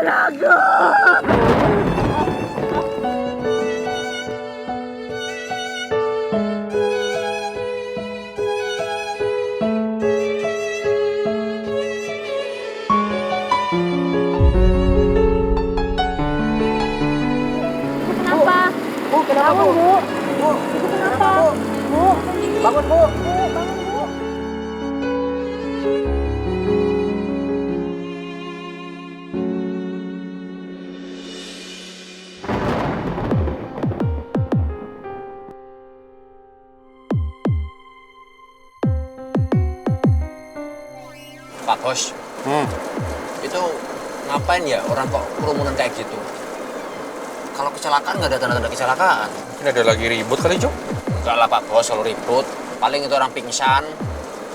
aku. Kenapa? Bu, kenapa Bangun, Bu? Bu. Bu, Ibu kenapa? Bu. bangun Bu. Bangun, Bu. Pak Bos, itu ngapain ya orang kok kerumunan kayak gitu? Kalau kecelakaan nggak ada tanda-tanda kecelakaan. Mungkin ada lagi ribut kali, Cuk. Enggak lah Pak Bos, kalau ribut. Paling itu orang pingsan,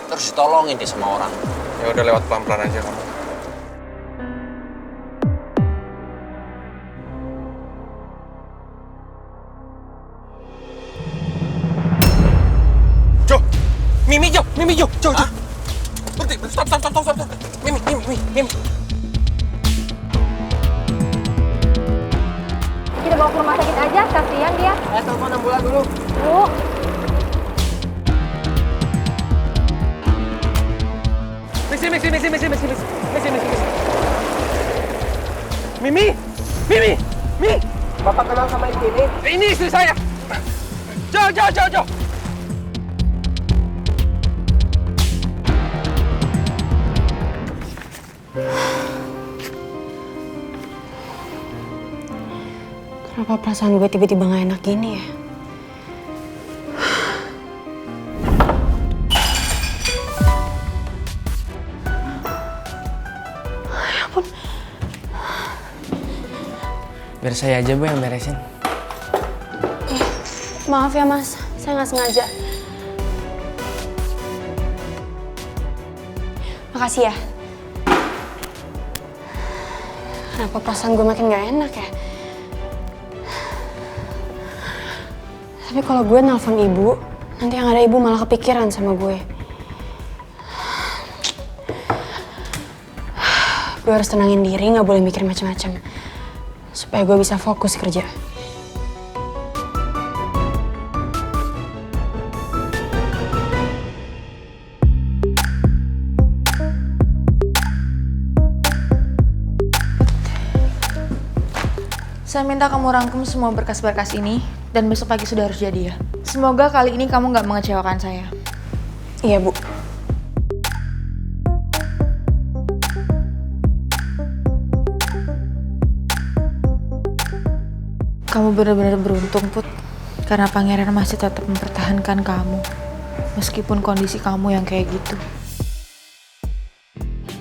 terus ditolongin deh sama orang. Ya udah lewat pelan-pelan aja kamu. Jo, Mimi Jo. Berhenti, stop. Mimi. Kita bawa ke rumah sakit aja, kasihan dia. Telepon ambulan dulu. Bu. Mimi. Bapak kenal sama istri ini? Ini istri saya. Jo. Kenapa perasaan gue tiba-tiba gak enak gini ya? Ya ampun. Biar saya aja Bu yang beresin. Maaf ya Mas, saya gak sengaja. Makasih ya. Kenapa perasaan gue makin gak enak ya? Tapi kalau gue nelpon ibu, nanti yang ada ibu malah kepikiran sama gue. Gue harus tenangin diri, gak boleh mikir macam-macam. Supaya gue bisa fokus kerja. Saya minta kamu rangkum semua berkas-berkas ini dan besok pagi sudah harus jadi ya. Semoga kali ini kamu nggak mengecewakan saya. Iya, Bu. Kamu benar-benar beruntung, Put. Karena Pangeran masih tetap mempertahankan kamu. Meskipun kondisi kamu yang kayak gitu.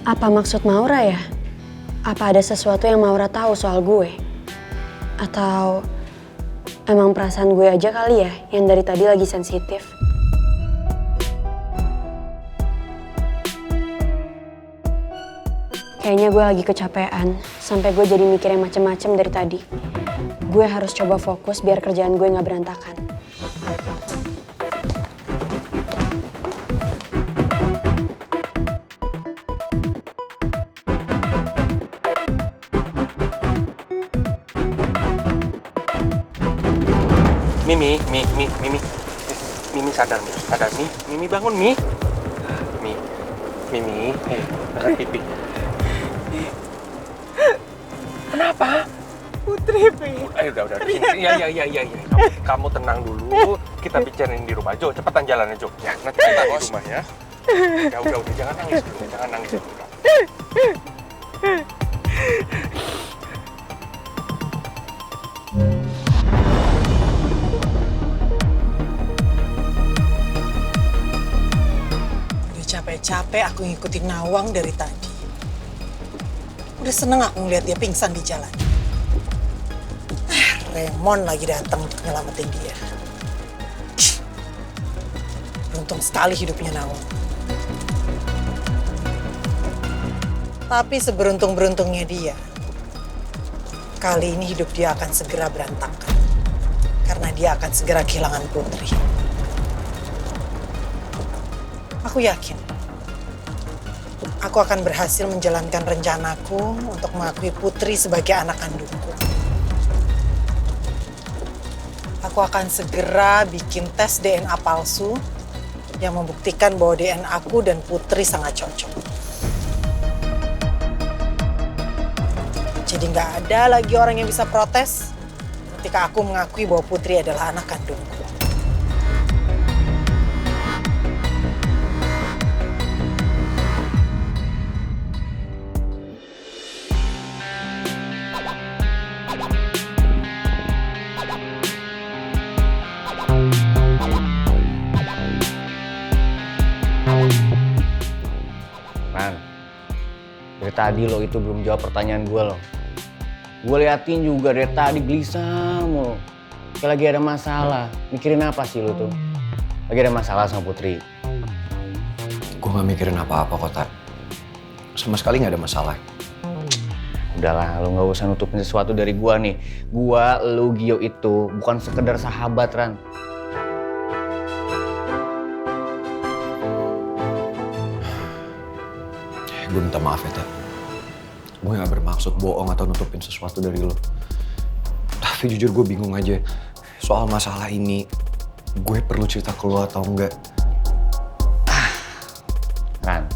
Apa maksud Maura ya? Apa ada sesuatu yang Maura tahu soal gue? Atau emang perasaan gue aja kali ya yang dari tadi lagi sensitif? Kayaknya gue lagi kecapean sampai gue jadi mikir yang macem-macem dari tadi. Gue harus coba fokus biar kerjaan gue nggak berantakan. Mimi sadar, Mimi bangun, Mimi, angkat pipi. Kenapa? Putri, Pi. Ayo udah. Iya. Kamu tenang dulu. Kita bicarain di rumah, Jo. Cepetan jalannya, Jo. Ya, nanti kita di rumah ya. Ya udah, jangan nangis dulu. Capek aku ngikutin Nawang dari tadi. Udah seneng aku ngeliat dia pingsan di jalan. Raymond lagi datang untuk nyelamatin dia. Beruntung sekali hidupnya Nawang. Tapi seberuntung-beruntungnya dia, kali ini hidup dia akan segera berantakan. Karena dia akan segera kehilangan Putri. Aku yakin aku akan berhasil menjalankan rencanaku untuk mengakui Putri sebagai anak kandungku. Aku akan segera bikin tes DNA palsu yang membuktikan bahwa DNA aku dan Putri sangat cocok. Jadi nggak ada lagi orang yang bisa protes ketika aku mengakui bahwa Putri adalah anak kandungku. Man, dari tadi lo itu belum jawab pertanyaan gue lo. Gue liatin juga dari tadi gelisah mulu. Kayak lagi ada masalah. Mikirin apa sih lo tuh? Lagi ada masalah sama Putri. Gue gak mikirin apa-apa kok, Tat. Sama sekali gak ada masalah. Udahlah, lo gak usah nutupin sesuatu dari gue nih. Gue, lo, Gio itu bukan sekedar sahabat, Ran. Gue minta maaf ya, Tat. Gue gak bermaksud bohong atau nutupin sesuatu dari lo. Tapi jujur gue bingung aja. Soal masalah ini, gue perlu cerita ke lo atau enggak. Ran,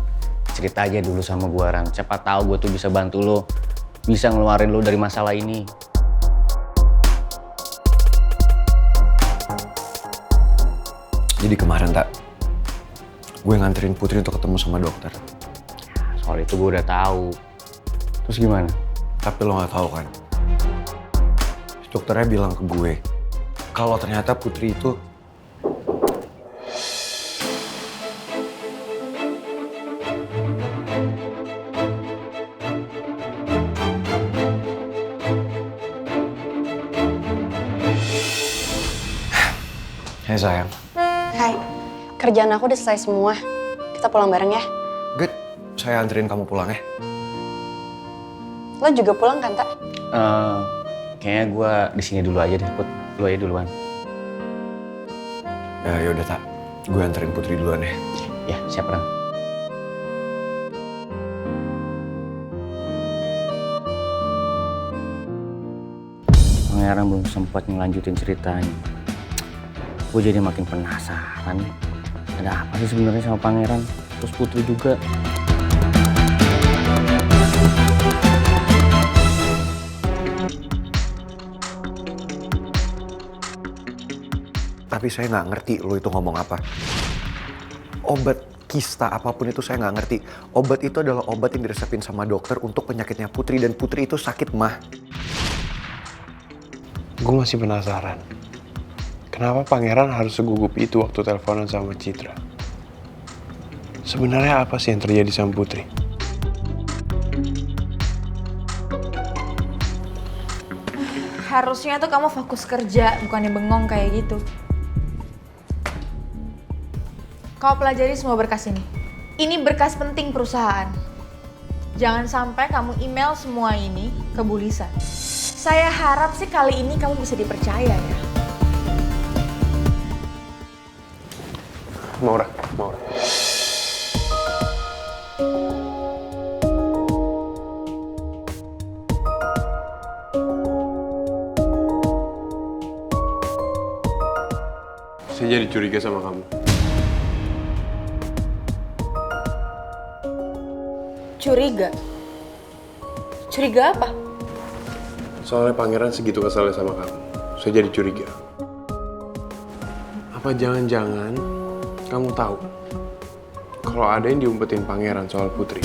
cerita aja dulu sama gue, Ran. Siapa tahu gue tuh bisa bantu lo. Bisa ngeluarin lo dari masalah ini. Jadi kemarin, Tak, gue nganterin Putri untuk ketemu sama dokter. Soal itu gue udah tahu. Terus gimana? Tapi lo gak tahu kan? Dokternya bilang ke gue, kalau ternyata Putri itu Hai sayang. Hai, kerjaan aku udah selesai semua. Kita pulang bareng ya. Good, saya anterin kamu pulang ya. Lo juga pulang kan, Tak? Kayaknya gue di sini dulu aja deh, Put. Lu aja duluan. Ya yaudah, Tak. Gue anterin Putri duluan ya. Ya, siap, Ran. Pangeran belum sempat ngelanjutin ceritanya. Gue jadi makin penasaran. Ada apa sih sebenarnya sama Pangeran? Terus Putri juga. Tapi saya nggak ngerti lo itu ngomong apa. Obat kista apapun itu saya nggak ngerti. Obat itu adalah obat yang diresepin sama dokter untuk penyakitnya Putri. Dan Putri itu sakit mah. Gue masih penasaran. Kenapa Pangeran harus segugup itu waktu teleponan sama Citra? Sebenarnya apa sih yang terjadi sama Putri? Harusnya tuh kamu fokus kerja, bukannya bengong kayak gitu. Kau pelajari semua berkas ini. Ini berkas penting perusahaan. Jangan sampai kamu email semua ini ke Bu Lisa. Saya harap sih kali ini kamu bisa dipercaya ya. Maura. Saya jadi curiga sama kamu. Curiga? Curiga apa? Soalnya Pangeran segitu keselnya sama kamu. Saya jadi curiga. Apa jangan-jangan kamu tahu kalau ada yang diumpetin Pangeran soal Putri?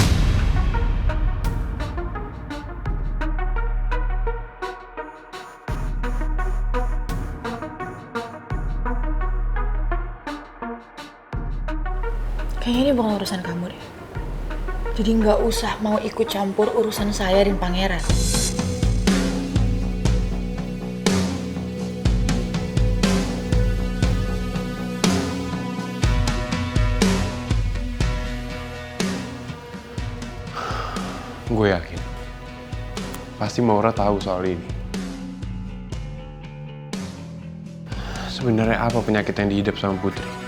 Kayaknya ini bukan urusan kamu deh. Jadi nggak usah mau ikut campur urusan saya dan Pangeran. Gue yakin. Pasti Maura tahu soal ini. Sebenarnya apa penyakit yang diidap sama Putri?